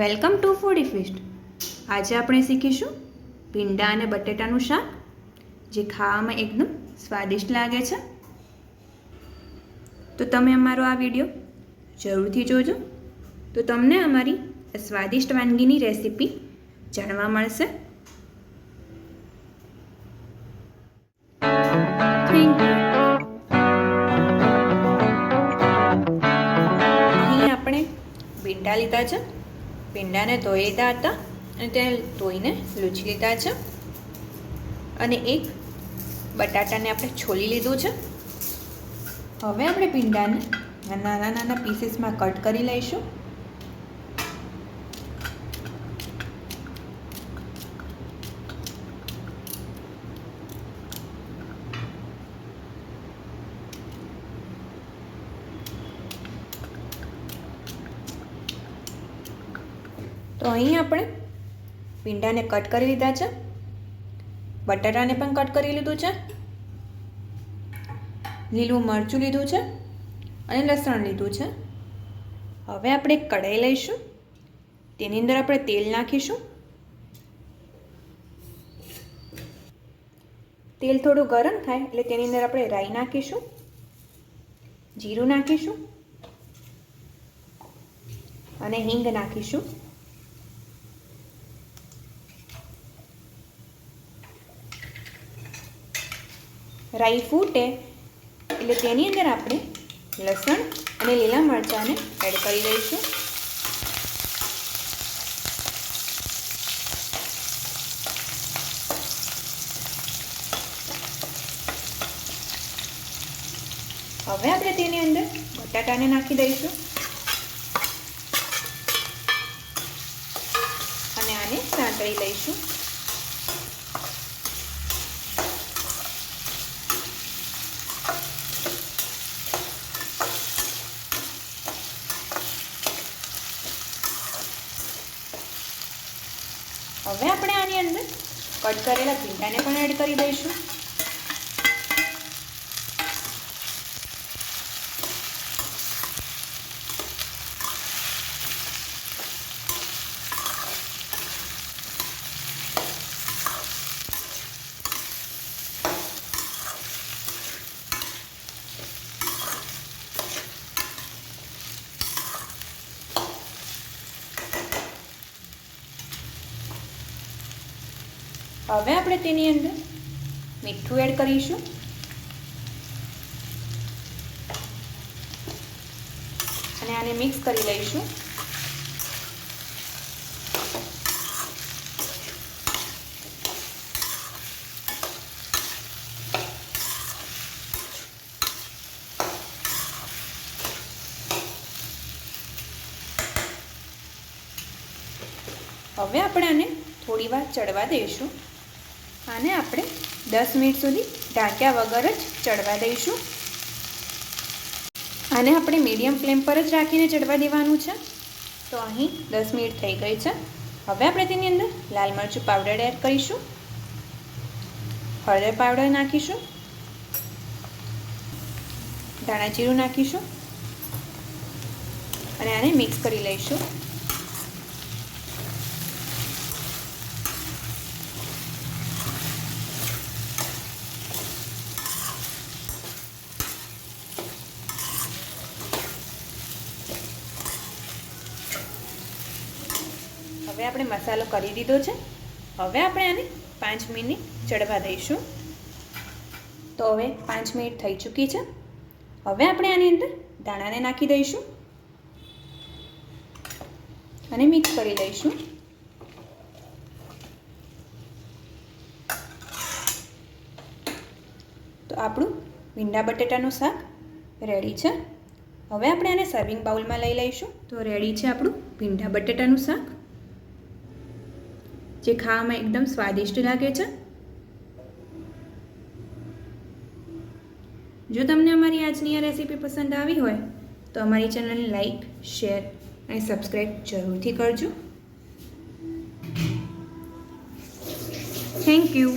Welcome to foodie feast. આજે આપણે શીખીશું ભીંડા અને બટેટાનું શાક, જે ખાવામાં એકદમ સ્વાદિષ્ટ લાગે છે. તો તમે અમારો આ વિડીયો જરૂરથી જોજો, તો તમને અમારી સ્વાદિષ્ટ વાનગીની રેસીપી જાણવા મળશે. Thank you. અહીં આપણે ભીંડા લીધા છે. ભીંડાને ધોઈ લીધા હતા અને તેને ધોઈને લૂછી લીધા છે. અને એક બટાટાને આપણે છોલી લીધું છે. હવે આપણે ભીંડાને નાના નાના પીસીસમાં કટ કરી લઈશું. તો અહીં આપણે ભીંડાને કટ કરી લીધા છે, બટાટાને પણ કટ કરી લીધું છે, લીલું મરચું લીધું છે અને લસણ લીધું છે. હવે આપણે એક કઢાઈ લઈશું, તેની અંદર આપણે તેલ નાખીશું. તેલ થોડું ગરમ થાય એટલે તેની અંદર આપણે રાઈ નાખીશું, જીરું નાખીશું અને હિંગ નાખીશું. રાઈ ફૂટે એટલે તેની અંદર આપણે લસણ અને લીલા મરચાંને એડ કરી દઈશું. હવે આપણે તેની અંદર બટાટાને નાખી દઈશું અને આને સાંતળી લઈશું. હવે આપણે આની અંદર કટ કરેલા ભીંડાને પણ એડ કરી દઈશું. હવે આપણે તેની અંદર મીઠું એડ કરીશું અને આને મિક્સ કરી લઈશું. હવે આપણે આને થોડી વાર ચડવા દઈશું. આને આપણે 10 મિનિટ સુધી ઢાંક્યા વગર જ ચડવા દઈશું. આને આપણે મીડિયમ ફ્લેમ પર જ રાખીને ચડવા દેવાનું છે. તો અહીં 10 મિનિટ થઈ ગઈ છે. હવે આપણે તેની અંદર લાલ મરચું પાવડર એડ કરીશું, હળદર પાવડર નાખીશું, ધાણા જીરું નાખીશું અને આને મિક્સ કરી લઈશું. હવે આપણે મસાલો કરી દીધો છે. હવે આપણે આને 5 મિનિટ ચડવા દઈશું. તો હવે 5 મિનિટ થઈ ચૂકી છે. હવે આપણે આની અંદર દાણાને નાખી દઈશું અને મિક્સ કરી લઈશું. તો આપણું ભીંડા બટેટાનું શાક રેડી છે. હવે આપણે આને સર્વિંગ બાઉલમાં લઈ લઈશું. તો રેડી છે આપણું ભીંડા બટેટાનું શાક, જે ખાવામાં એકદમ સ્વાદિષ્ટ લાગે છે. જો તમને અમારી આજની આ રેસીપી પસંદ આવી હોય તો અમારી ચેનલને લાઈક, શેર અને સબસ્ક્રાઈબ જરૂરથી કરજો. Thank you.